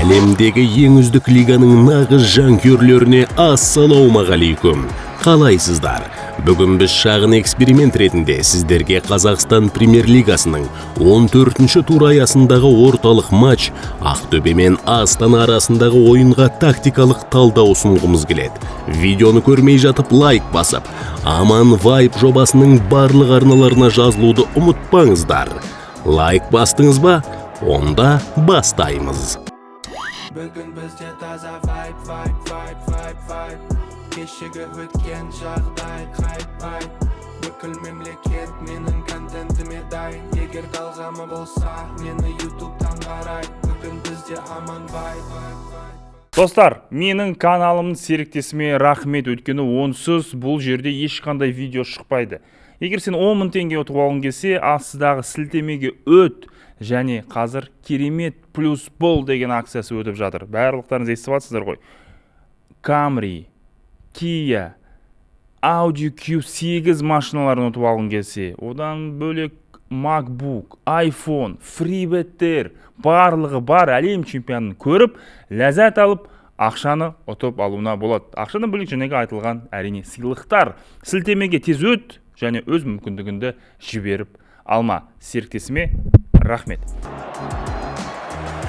Әлемдегі ең үздік лиганың нағыз жанкүйерлеріне ассалаумағалейкум. Қалайсыздар? Бүгін біз шағын эксперимент ретінде сіздерге Қазақстан Премьер-лигасының 14-ші тур аясындағы орталық матч Ақтөбе мен Астана арасындағы ойынға тактикалық талдау ұсынғымыз келеді. Видеоны көрмей жатып лайк басып, Аман Вайп жобасының барлық арналарына жазылуды ұмытпаңыздар. Лайк бастыңыз ба? Онда бастаймыз. Бүгін бізде таза вайп. Кешегі өткен жағдай хайп. Бүкіл мемлекет менің контентіме дайын. Егер талғамы болса, мені ютубтан қарай. Бүгін бізде аман вайп. Достар, менің каналымның серіктесіме рахмет, өткені онсыз бұл жерде ешқандай видео шықпайды. Егер сен 10 000 теңге ұтып алғың келсе, астыдағы сілтемеге өт. Және қазір керемет плюс бол деген акциясы өтіп жатыр. Барлықтарыңыз естіп жатсыздар ғой. Camry, Kia, Audi Q8 машиналарын ұтып алғың келсе, одан бөлек MacBook, iPhone, FreeBet'тер барлығы бар, әлем чемпионын көріп, ләззат алып, ақшаны ұтып алуына болады. Ақшаны бөлек жәнеге айтылған әрине сыйлықтар. Сілтемеге тез өт және өз мүмкіндігіңді жіберіп алма. Серіктесіме рахмет.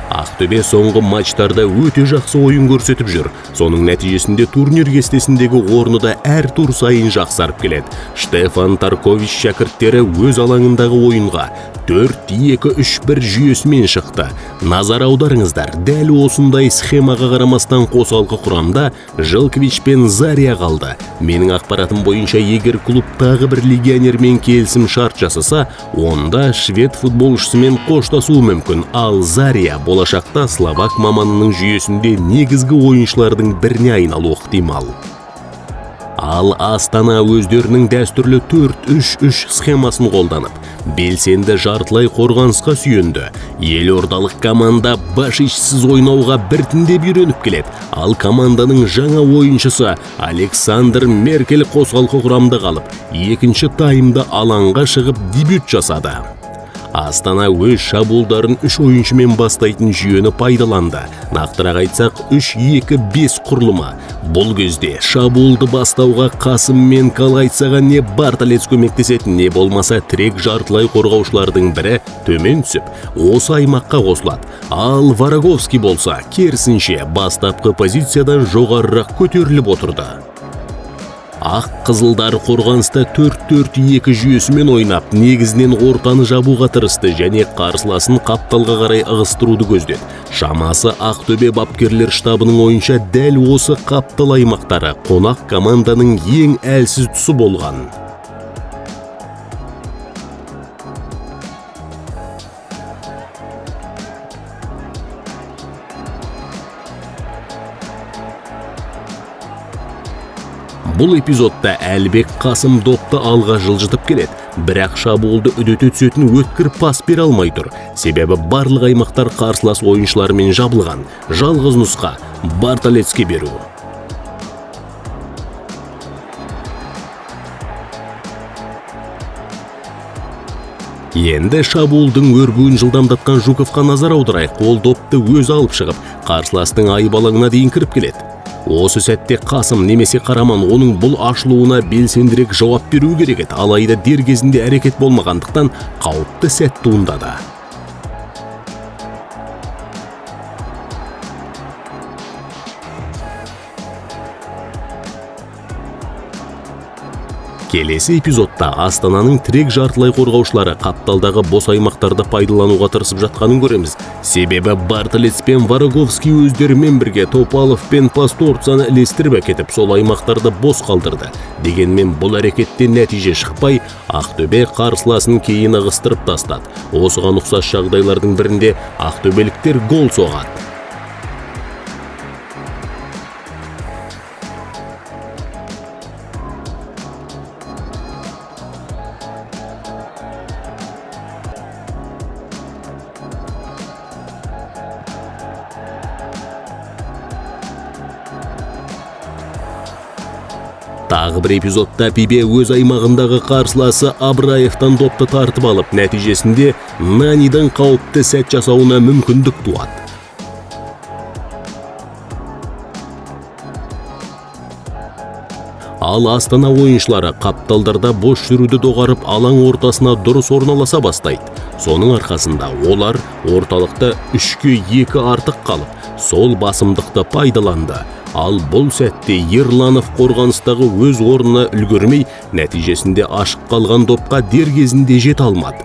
Ақтөбе соңғы матчтарда өте жақсы ойын көрсетіп жүр. Соның нәтижесінде турнир кестесіндегі орны да әр тур сайын жақсарып келеді. Штефан Таркович шәкірттері өз алаңындағы ойынға 4-2-3-1 жүйесімен шықты. Назар аударыңыздар, дәл осындай схемаға қарамастан қосалқы құрамда Жылкович пен Зария қалды. Менің ақпаратым бойынша, егер клуб тағы бір легионермен келісім шарт жасаса, онда швед футболшысымен қоштасуы мүмкін. Ал Зария болашақта словак маманының жүйесінде негізгі ойыншылардың біріне айналуы ықтимал. Ал Астана өздерінің дәстүрлі 4-3-3 схемасын қолданып, белсенді жартылай қорғанысқа сүйенді. Елордалық команда башишсіз ойнауға біртіндеп үйреніп келеді. Ал команданың жаңа ойыншысы Александр Меркель қосалқы құрамда қалып, екінші таймда алаңға шығып дебют жасады. Астана өз шабуылдарын 3 ойыншымен бастайтын жүйені пайдаланды. Нақтырақ айтсақ 3-2-5 құрылымы. Бұл кезде шабуылды бастауға Қасым мен Калайцаға не Барталец көмектесетін, не болмаса тірек жартылай қорғаушылардың бірі төмен түсіп, осы аймаққа қосылады. Ал Вараговский болса, керісінше бастапқы позициядан жоғарырақ көтеріліп отырды. Ақ қызылдар қорғаныста 4-4-2 жүйесімен ойнап, негізінен ортаны жабуға тырысты және қарсыласын қапталға қарай ығыстыруды көздеді. Шамасы Ақтөбе бапкерлер штабының ойынша дәл осы қаптал аймақтары қонақ команданың ең әлсіз тұсы болған. Бұл эпизодта Әлбек Қасым допты алға жылжытып келеді, бірақ шабуылды үдете түсетін өткір пас бере алмай тұр. Себебі барлық аймақтар қарсылас ойыншылармен жабылған. Жалғыз нұсқа Барталецке беру. Енді шабуылдың өрбуін жылдамдатқан Жуковқа назар аударайық. Ол допты өзі алып шығып, қарсыластың айбалаңына дейін кіріп келеді. Осы сәтте Қасым немесе Қараман оның бұл ашылуына белсендірек жауап беру керек еді. Алайда дер кезінде әрекет болмағандықтан қауіпті сәт туындады. Келесі эпизодта Астананың тірек жартылай қорғаушылары қапталдағы бос аймақтарды пайдалануға тырысып жатқанын көреміз. Себебі Барталец пен Вараговский өздерімен бірге Топалов пен Пасторцаны ілестіріп әкетіп, сол аймақтарды бос қалдырды. Дегенмен бұл әрекеттен нәтиже шықпай, Ақтөбе қарсыласын кейін ығыстырып тастады. Осыған ұқсас жағдайлардың бірінде ақтөбеліктер гол соғады. Тағы бір эпизодта Пибе өз аймағындағы қарсыласы Абраевтан допты тартып алып, нәтижесінде Нанидан қауіпті сәт жасауына мүмкіндік туады. Ал Астана ойыншылары қапталдарда бош жүруді доғарып алаң ортасына дұрыс орналаса бастайды. Соның арқасында олар орталықта 3-2 артық қалып, сол басымдықты пайдаланды. Ал бұл сәтте Ерланов қорғаныстағы өз орнына үлгермей, нәтижесінде ашық қалған допқа дер кезінде жете алмады.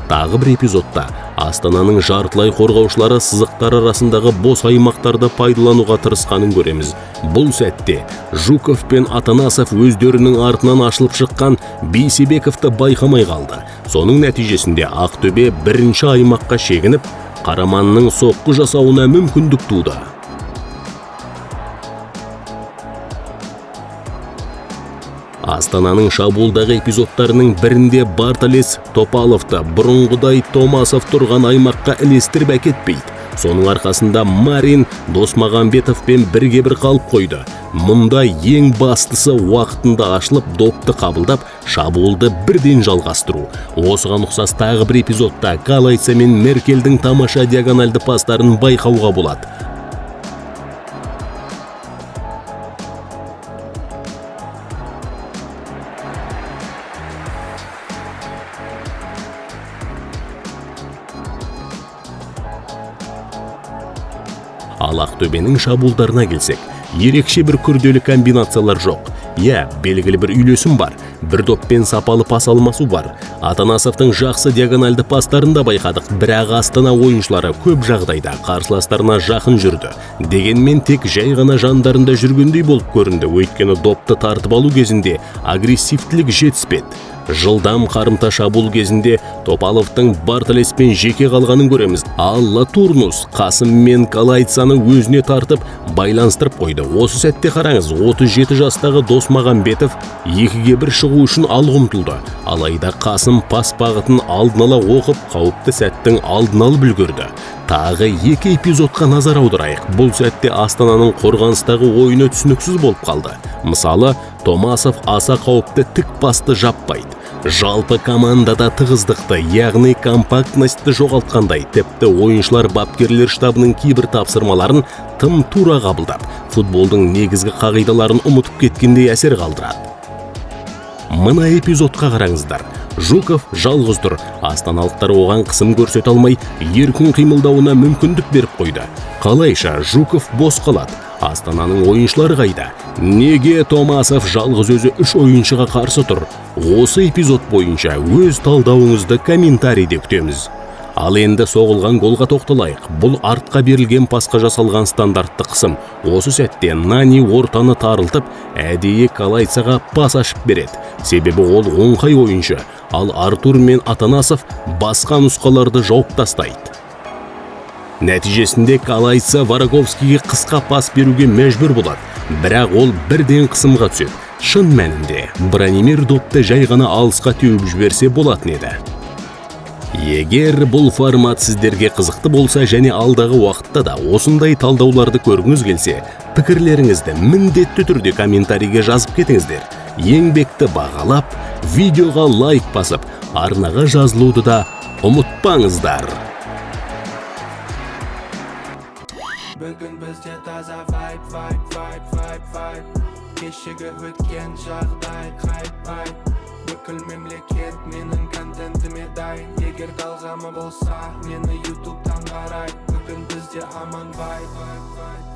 Тағы бір эпизодта Астананың жартылай қорғаушылары сызықтар арасындағы бос аймақтарды пайдалануға тырысқанын көреміз. Бұл сәтте Жуков пен Атанасов өздерінің артынан ашылып шыққан Бейсебековті байқамай қалды. Соның нәтижесінде Ақтөбе бірінші аймаққа шегініп, Қараманның соққы жасауына мүмкіндік туды. Астананың шабуылдағы эпизодтарының бірінде Барталес Топаловты бұрынғыдай Томасов тұрған аймаққа ілестіріп әкетпейді. Соның арқасында Марин Досмағамбетовпен бірге-бір қалып қойды. Мұнда ең бастысы уақытында ашылып, допты қабылдап, шабуылды бірден жалғастыру. Осыған ұқсас тағы бір эпизодта Калайца мен Меркельдің тамаша диагональды пастарын байқауға болады. Ал Ақтөбенің шабуылдарына келсек, ерекше бір күрделі комбинациялар жоқ. Белгілі бір үйлесім бар, бір доппен сапалы пас алмасу бар. Атанасовтың жақсы диагональды пастарын да байқадық, бірақ Астана ойыншылары көп жағдайда қарсыластарына жақын жүрді. Дегенмен тек жай ғана жандарында жүргендей болып көрінді, өйткені допты тартып алу кезінде агрессивтілік жетіспеді. Жылдам қарымта шабуыл кезінде Топаловтың Барталеспен жеке қалғанын көреміз. Ал Латурнус Қасым мен Калайцаны өзіне тартып, байланыстырып қойды. Осы сәтте қараңыз, 37 жастағы Досмағамбетов 2-1 шығу үшін алға ұмтылды. Алайда Қасым пас бағытын алдын ала оқып, қауіпті сәттің алдын алып үлгерді. Тағы 2 эпизодқа назар аударайық. Бұл сәтте Астананың қорғаныстағы ойыны түсініксіз болып қалды. Мысалы, Томасов аса қауіпті тік пасты жаппайды. Жалпы командада тығыздықты, яғни компактностьті жоғалтқандай, тіпті ойыншылар бапкерлер штабының кейбір тапсырмаларын тым тура қабылдап, футболдың негізгі қағидаларын ұмытып кеткендей әсер қалдырады. Мына эпизодқа қараңыздар. Жуков жалғыз тұр. Астаналықтар оған қысым көрсете алмай, еркін қимылдауына мүмкіндік беріп қойды. Қалайша Жуков бос қалады. Астананың ойыншылары қайда? Неге Томасов жалғыз өзі 3 ойыншыға қарсы тұр? Осы эпизод бойынша өз талдауыңызды комментарийде күтеміз. Ал енді соғылған голға тоқталайық. Бұл артқа берілген пасқа жасалған стандартты қысым. Осы сәтте Нани ортаны тарылтып, әдейі Калайцаға пас ашып береді. Себебі ол оңқай ойыншы, ал Артур мен Атанасов басқа нұсқаларды жауып тастайды. Нәтижесінде Калайца Вараговскийге қысқа пас беруге мәжбүр болады, бірақ ол бірден қысымға түседі. Шын мәнінде Бранимир допты жай ғана алысқа теуіп жіберсе болатын еді. Егер бұл формат сіздерге қызықты болса және алдағы уақытта да осындай талдауларды көргіңіз келсе, пікірлеріңізді міндетті түрде комментарийге жазып кетіңіздер. Еңбекті бағалап, видеоға лайк басып, арнаға жазылуды да ұмытпаңыздар. Бүгін бізде таза vibe кешегі өткен жағдай хайп бүкіл мемлекет менің контентіме дайын егер талғамы болса мені ютубтан қарай бүгін бізде аман vibe